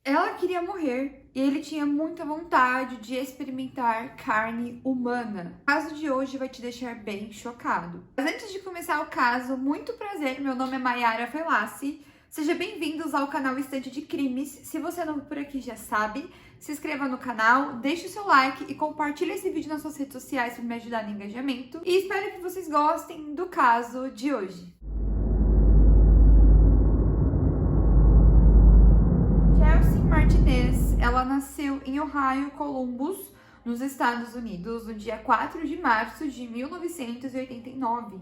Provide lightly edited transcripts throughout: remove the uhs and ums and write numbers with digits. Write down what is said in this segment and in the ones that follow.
Ela queria morrer e ele tinha muita vontade de experimentar carne humana. O caso de hoje vai te deixar bem chocado. Mas antes de começar o caso, muito prazer, meu nome é Mayara Felassi. Sejam bem-vindos ao canal Estante de Crimes. Se você não é por aqui já sabe, se inscreva no canal, deixe o seu like e compartilhe esse vídeo nas suas redes sociais para me ajudar no engajamento. E espero que vocês gostem do caso de hoje. Martinez, ela nasceu em Ohio, Columbus, nos Estados Unidos, no dia 4 de março de 1989.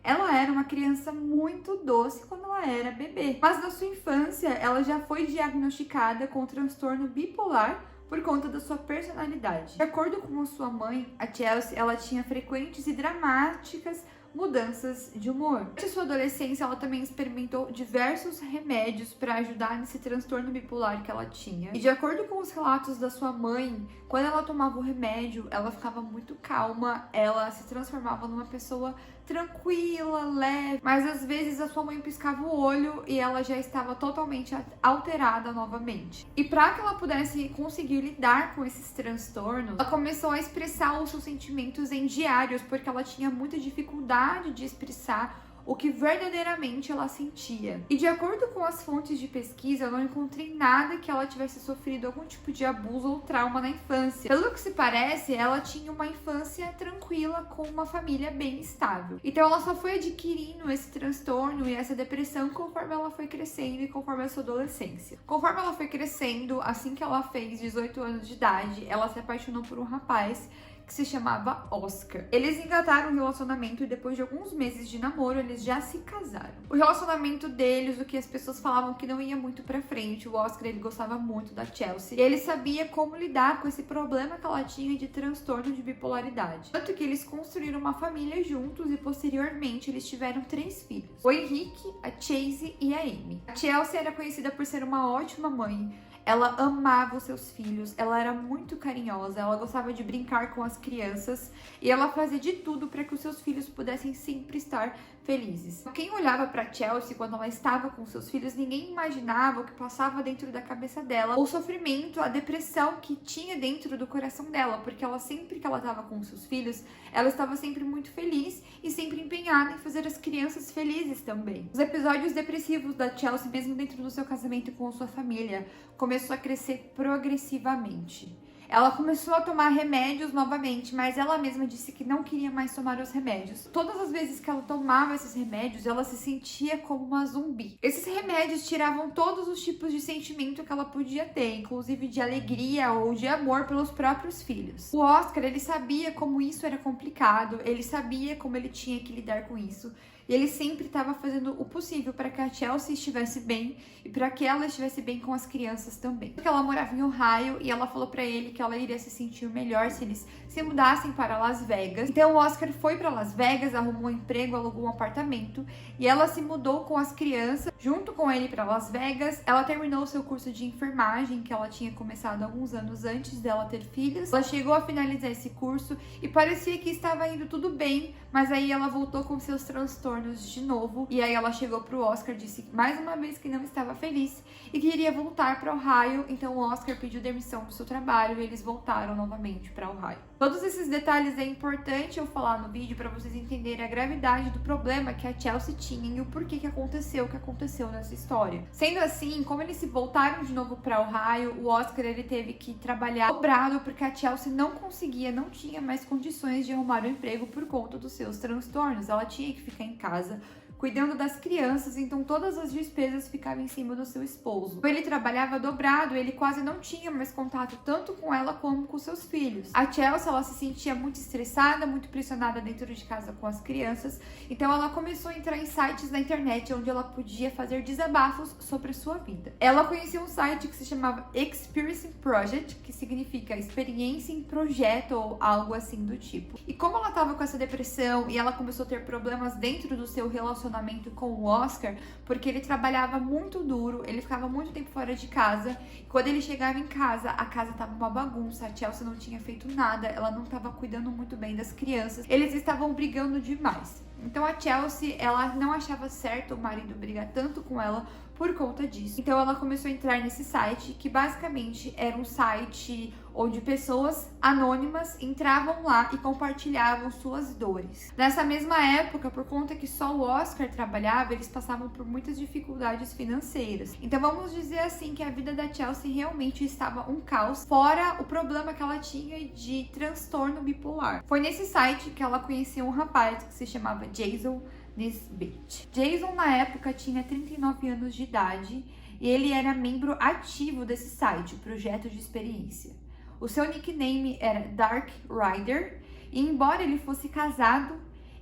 Ela era uma criança muito doce quando ela era bebê, mas na sua infância ela já foi diagnosticada com transtorno bipolar por conta da sua personalidade. De acordo com a sua mãe, a Chelsea, ela tinha frequentes e dramáticas mudanças de humor. Durante sua adolescência, ela também experimentou diversos remédios para ajudar nesse transtorno bipolar que ela tinha. E de acordo com os relatos da sua mãe, quando ela tomava o remédio, ela ficava muito calma, ela se transformava numa pessoa tranquila, leve, mas às vezes a sua mãe piscava o olho e ela já estava totalmente alterada novamente. E para que ela pudesse conseguir lidar com esses transtornos, ela começou a expressar os seus sentimentos em diários, porque ela tinha muita dificuldade de expressar o que verdadeiramente ela sentia. E de acordo com as fontes de pesquisa, eu não encontrei nada que ela tivesse sofrido algum tipo de abuso ou trauma na infância. Pelo que se parece, ela tinha uma infância tranquila com uma família bem estável. Então ela só foi adquirindo esse transtorno e essa depressão conforme ela foi crescendo e conforme a sua adolescência. Conforme ela foi crescendo, assim que ela fez 18 anos de idade, ela se apaixonou por um rapaz que se chamava Oscar. Eles engataram um relacionamento e depois de alguns meses de namoro, eles já se casaram. O relacionamento deles, o que as pessoas falavam que não ia muito pra frente, o Oscar, ele gostava muito da Chelsea, e ele sabia como lidar com esse problema que ela tinha de transtorno de bipolaridade. Tanto que eles construíram uma família juntos e posteriormente eles tiveram 3 filhos. O Henrique, a Chase e a Amy. A Chelsea era conhecida por ser uma ótima mãe. Ela amava os seus filhos, ela era muito carinhosa, ela gostava de brincar com as crianças e ela fazia de tudo para que os seus filhos pudessem sempre estar felizes. Quem olhava para Chelsea quando ela estava com seus filhos, ninguém imaginava o que passava dentro da cabeça dela, o sofrimento, a depressão que tinha dentro do coração dela, porque ela sempre que ela estava com seus filhos, ela estava sempre muito feliz e sempre empenhada em fazer as crianças felizes também. Os episódios depressivos da Chelsea, mesmo dentro do seu casamento com sua família, começou a crescer progressivamente. Ela começou a tomar remédios novamente, mas ela mesma disse que não queria mais tomar os remédios. Todas as vezes que ela tomava esses remédios, ela se sentia como uma zumbi. Esses remédios tiravam todos os tipos de sentimento que ela podia ter, inclusive de alegria ou de amor pelos próprios filhos. O Oscar, ele sabia como isso era complicado, ele sabia como ele tinha que lidar com isso. E ele sempre estava fazendo o possível para que a Chelsea estivesse bem e para que ela estivesse bem com as crianças também. Porque ela morava em Ohio e ela falou para ele que ela iria se sentir melhor se eles se mudassem para Las Vegas. Então o Oscar foi para Las Vegas, arrumou um emprego, alugou um apartamento e ela se mudou com as crianças junto com ele para Las Vegas. Ela terminou o seu curso de enfermagem que ela tinha começado alguns anos antes dela ter filhos. Ela chegou a finalizar esse curso e parecia que estava indo tudo bem, mas aí ela voltou com seus transtornos de novo, e aí ela chegou pro Oscar, disse mais uma vez que não estava feliz e queria voltar para Ohio. Então o Oscar pediu demissão do seu trabalho e eles voltaram novamente para Ohio. Todos esses detalhes é importante eu falar no vídeo para vocês entenderem a gravidade do problema que a Chelsea tinha e o porquê que aconteceu o que aconteceu nessa história. Sendo assim, como eles se voltaram de novo para Ohio, o Oscar, ele teve que trabalhar dobrado porque a Chelsea não tinha mais condições de arrumar um emprego por conta dos seus transtornos. Ela tinha que ficar em casa cuidando das crianças, então todas as despesas ficavam em cima do seu esposo. Ele trabalhava dobrado, ele quase não tinha mais contato tanto com ela como com seus filhos. A Chelsea, ela se sentia muito estressada, muito pressionada dentro de casa com as crianças, então ela começou a entrar em sites na internet onde ela podia fazer desabafos sobre a sua vida. Ela conheceu um site que se chamava Experience Project, que significa experiência em projeto ou algo assim do tipo. E como ela estava com essa depressão e ela começou a ter problemas dentro do seu relacionamento com o Oscar, porque ele trabalhava muito duro, ele ficava muito tempo fora de casa, e quando ele chegava em casa, a casa tava uma bagunça, a Chelsea não tinha feito nada, ela não estava cuidando muito bem das crianças, eles estavam brigando demais. Então a Chelsea, ela não achava certo o marido brigar tanto com ela por conta disso. Então ela começou a entrar nesse site, que basicamente era um site onde pessoas anônimas entravam lá e compartilhavam suas dores. Nessa mesma época, por conta que só o Oscar trabalhava, eles passavam por muitas dificuldades financeiras. Então vamos dizer assim que a vida da Chelsea realmente estava um caos, fora o problema que ela tinha de transtorno bipolar. Foi nesse site que ela conheceu um rapaz que se chamava Jason Nesbitt. Jason na época tinha 39 anos de idade e ele era membro ativo desse site, o Projeto de Experiência. O seu nickname era Dark Rider e, embora ele fosse casado,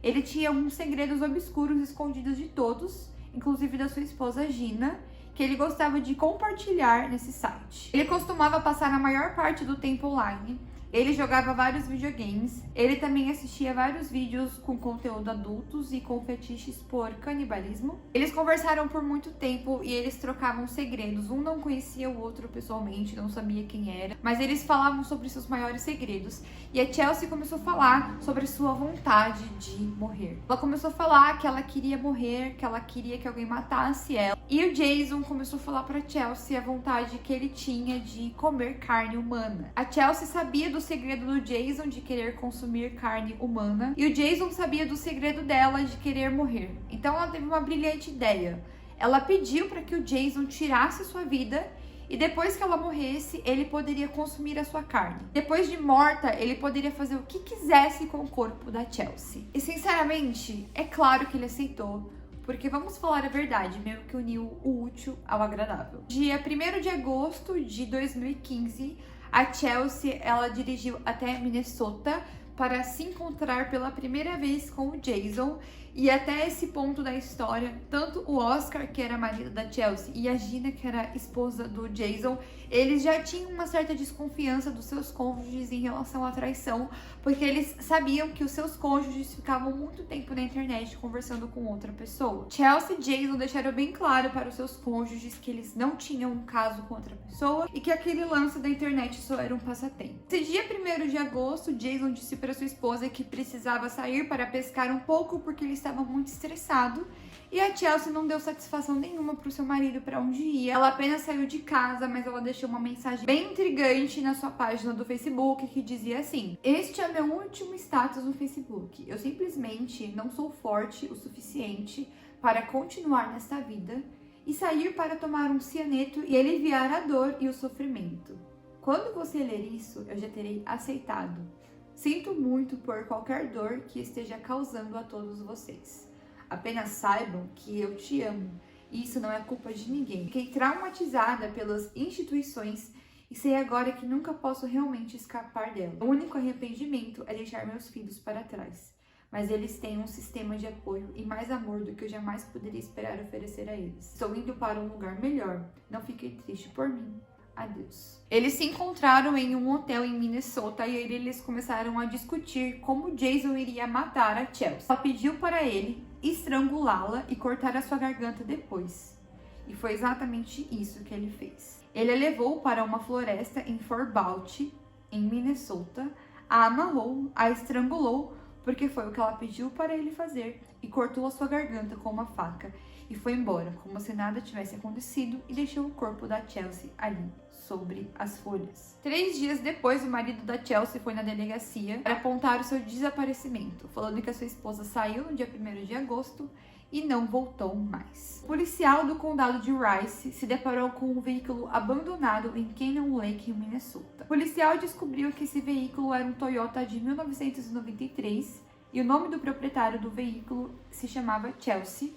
ele tinha alguns segredos obscuros escondidos de todos, inclusive da sua esposa Gina, que ele gostava de compartilhar nesse site. Ele costumava passar a maior parte do tempo online. Ele jogava vários videogames, ele também assistia vários vídeos com conteúdo adultos e com fetiches por canibalismo. Eles conversaram por muito tempo e eles trocavam segredos. Um não conhecia o outro pessoalmente, não sabia quem era, mas eles falavam sobre seus maiores segredos. E a Chelsea começou a falar sobre sua vontade de morrer. Ela começou a falar que ela queria morrer, que ela queria que alguém matasse ela. E o Jason começou a falar pra Chelsea a vontade que ele tinha de comer carne humana. A Chelsea sabia do segredo do Jason de querer consumir carne humana e o Jason sabia do segredo dela de querer morrer. Então ela teve uma brilhante ideia. Ela pediu para que o Jason tirasse sua vida e depois que ela morresse, ele poderia consumir a sua carne. Depois de morta, ele poderia fazer o que quisesse com o corpo da Chelsea. E sinceramente, é claro que ele aceitou. Porque vamos falar a verdade, meio que uniu o útil ao agradável. Dia 1º de agosto de 2015, a Chelsea, ela dirigiu até Minnesota para se encontrar pela primeira vez com o Jason. E até esse ponto da história, tanto o Oscar, que era marido da Chelsea, e a Gina, que era esposa do Jason, eles já tinham uma certa desconfiança dos seus cônjuges em relação à traição, porque eles sabiam que os seus cônjuges ficavam muito tempo na internet conversando com outra pessoa. Chelsea e Jason deixaram bem claro para os seus cônjuges que eles não tinham um caso com outra pessoa e que aquele lance da internet só era um passatempo. Esse dia 1º de agosto, Jason disse para sua esposa que precisava sair para pescar um pouco porque ele estava muito estressado, e a Chelsea não deu satisfação nenhuma pro seu marido para onde ia. Ela apenas saiu de casa, mas ela deixou uma mensagem bem intrigante na sua página do Facebook que dizia assim: "Este é meu último status no Facebook. Eu simplesmente não sou forte o suficiente para continuar nesta vida e sair para tomar um cianeto e aliviar a dor e o sofrimento. Quando você ler isso, eu já terei aceitado. Sinto muito por qualquer dor que esteja causando a todos vocês. Apenas saibam que eu te amo e isso não é culpa de ninguém. Fiquei traumatizada pelas instituições e sei agora que nunca posso realmente escapar dela. O único arrependimento é deixar meus filhos para trás. Mas eles têm um sistema de apoio e mais amor do que eu jamais poderia esperar oferecer a eles. Estou indo para um lugar melhor. Não fique triste por mim. Adeus." Eles se encontraram em um hotel em Minnesota e eles começaram a discutir como Jason iria matar a Chelsea. Ela pediu para ele estrangulá-la e cortar a sua garganta depois. E foi exatamente isso que ele fez. Ele a levou para uma floresta em Fort Balch, em Minnesota, a amarrou, a estrangulou, porque foi o que ela pediu para ele fazer, e cortou a sua garganta com uma faca e foi embora, como se nada tivesse acontecido, e deixou o corpo da Chelsea ali, sobre as folhas. 3 dias depois, o marido da Chelsea foi na delegacia para apontar o seu desaparecimento, falando que a sua esposa saiu no dia 1º de agosto e não voltou mais. O policial do condado de Rice se deparou com um veículo abandonado em Canyon Lake, Minnesota. O policial descobriu que esse veículo era um Toyota de 1993 e o nome do proprietário do veículo se chamava Chelsea.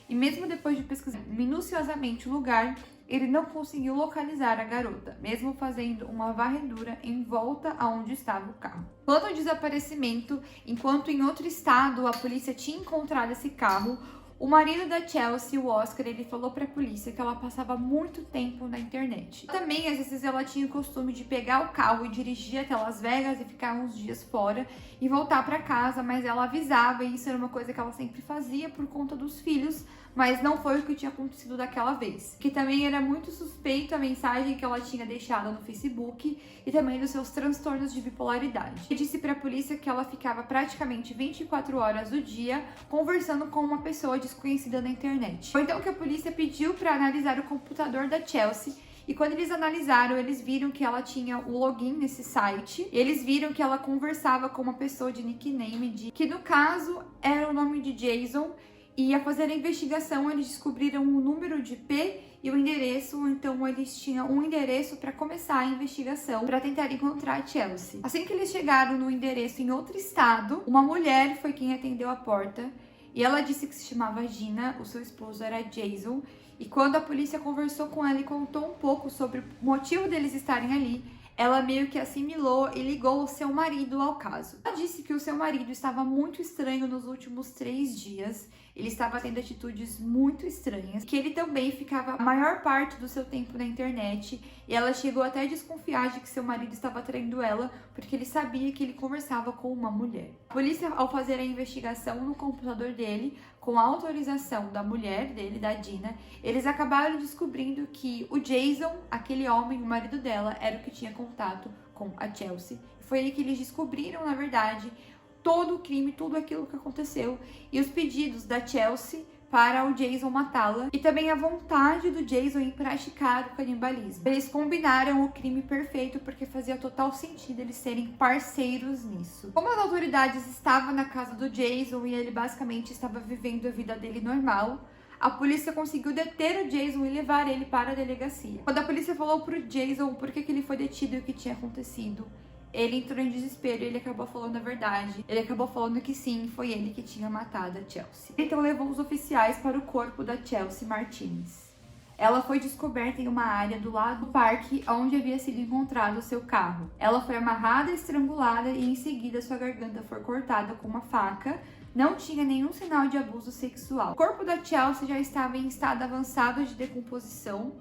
E mesmo depois de pesquisar minuciosamente o lugar, ele não conseguiu localizar a garota, mesmo fazendo uma varredura em volta aonde estava o carro. Quanto ao desaparecimento, enquanto em outro estado a polícia tinha encontrado esse carro, o marido da Chelsea, o Oscar, ele falou pra polícia que ela passava muito tempo na internet. Também, às vezes, ela tinha o costume de pegar o carro e dirigir até Las Vegas e ficar uns dias fora e voltar pra casa, mas ela avisava, e isso era uma coisa que ela sempre fazia por conta dos filhos, mas não foi o que tinha acontecido daquela vez. Que também era muito suspeito a mensagem que ela tinha deixado no Facebook e também dos seus transtornos de bipolaridade. E disse para a polícia que ela ficava praticamente 24 horas do dia conversando com uma pessoa desconhecida na internet. Foi então que a polícia pediu para analisar o computador da Chelsea. E quando eles analisaram, eles viram que ela tinha o login nesse site. E eles viram que ela conversava com uma pessoa de nickname, que no caso era o nome de Jason. E a fazer a investigação, eles descobriram o número de IP e o endereço. Então eles tinham um endereço para começar a investigação, para tentar encontrar a Chelsea. Assim que eles chegaram no endereço em outro estado, uma mulher foi quem atendeu a porta. E ela disse que se chamava Gina, o seu esposo era Jason. E quando a polícia conversou com ela e contou um pouco sobre o motivo deles estarem ali, ela meio que assimilou e ligou o seu marido ao caso. Ela disse que o seu marido estava muito estranho nos últimos 3 dias. Ele estava tendo atitudes muito estranhas, que ele também ficava a maior parte do seu tempo na internet. E ela chegou até a desconfiar de que seu marido estava traindo ela, porque ele sabia que ele conversava com uma mulher. A polícia, ao fazer a investigação no computador dele, com a autorização da mulher dele, da Dina, eles acabaram descobrindo que o Jason, aquele homem, o marido dela, era o que tinha contato com a Chelsea. Foi aí que eles descobriram, na verdade, todo o crime, tudo aquilo que aconteceu e os pedidos da Chelsea para o Jason matá-la e também a vontade do Jason em praticar o canibalismo. Eles combinaram o crime perfeito porque fazia total sentido eles serem parceiros nisso. Como as autoridades estavam na casa do Jason e ele basicamente estava vivendo a vida dele normal, a polícia conseguiu deter o Jason e levar ele para a delegacia. Quando a polícia falou pro Jason por que ele foi detido e o que tinha acontecido, ele entrou em desespero e ele acabou falando a verdade. Ele acabou falando que sim, foi ele que tinha matado a Chelsea. Então levou os oficiais para o corpo da Chelsea Martinez. Ela foi descoberta em uma área do lado do parque onde havia sido encontrado o seu carro. Ela foi amarrada, estrangulada e em seguida sua garganta foi cortada com uma faca. Não tinha nenhum sinal de abuso sexual. O corpo da Chelsea já estava em estado avançado de decomposição.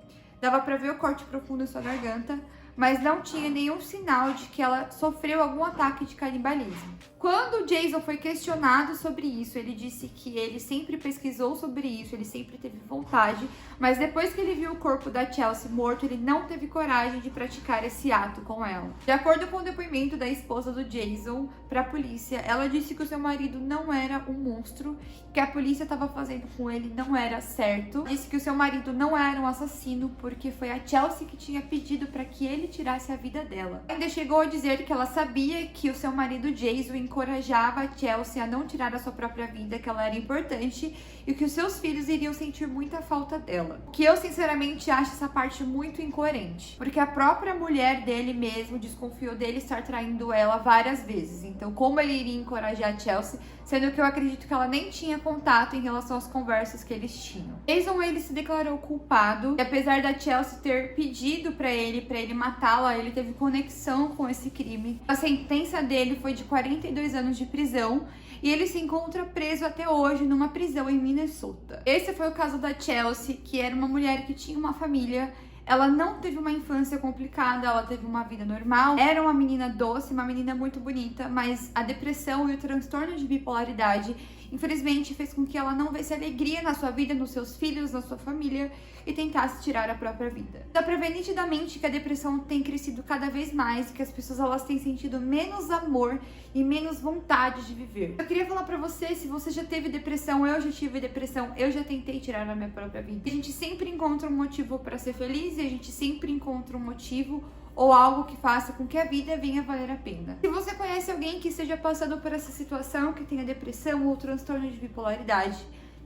Dava para ver o corte profundo em sua garganta, mas não tinha nenhum sinal de que ela sofreu algum ataque de canibalismo. Quando o Jason foi questionado sobre isso, ele disse que ele sempre pesquisou sobre isso, ele sempre teve vontade, mas depois que ele viu o corpo da Chelsea morto, ele não teve coragem de praticar esse ato com ela. De acordo com o depoimento da esposa do Jason para a polícia, ela disse que o seu marido não era um monstro, que a polícia estava fazendo com ele não era certo. Disse que o seu marido não era um assassino porque foi a Chelsea que tinha pedido para que ele tirasse a vida dela. Ainda chegou a dizer que ela sabia que o seu marido Jason encorajava a Chelsea a não tirar a sua própria vida, que ela era importante e que os seus filhos iriam sentir muita falta dela. Que eu sinceramente acho essa parte muito incoerente, porque a própria mulher dele mesmo desconfiou dele estar traindo ela várias vezes. Então como ele iria encorajar a Chelsea, sendo que eu acredito que ela nem tinha contato em relação às conversas que eles tinham. Jason, ele se declarou culpado e apesar da Chelsea ter pedido para ele matá-la, ele teve conexão com esse crime. A sentença dele foi de 42 anos de prisão e ele se encontra preso até hoje numa prisão em Minnesota. Esse foi o caso da Chelsea, que era uma mulher que tinha uma família. Ela não teve uma infância complicada, ela teve uma vida normal. Era uma menina doce, uma menina muito bonita, mas a depressão e o transtorno de bipolaridade, infelizmente, fez com que ela não visse alegria na sua vida, nos seus filhos, na sua família e tentasse tirar a própria vida. Dá pra ver nitidamente que a depressão tem crescido cada vez mais, que as pessoas elas têm sentido menos amor e menos vontade de viver. Eu queria falar pra você, se você já teve depressão, eu já tive depressão, eu já tentei tirar a minha própria vida. A gente sempre encontra um motivo pra ser feliz e a gente sempre encontra um motivo ou algo que faça com que a vida venha valer a pena. Se você conhece alguém que esteja passando por essa situação, que tenha depressão ou transtorno de bipolaridade,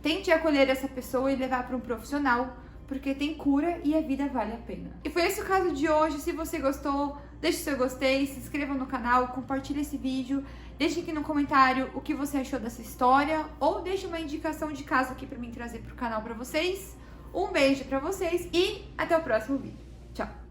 tente acolher essa pessoa e levar para um profissional, porque tem cura e a vida vale a pena. E foi esse o caso de hoje. Se você gostou, deixe seu gostei, se inscreva no canal, compartilhe esse vídeo, deixe aqui no comentário o que você achou dessa história ou deixe uma indicação de caso aqui para mim trazer para o canal para vocês. Um beijo para vocês e até o próximo vídeo. Tchau!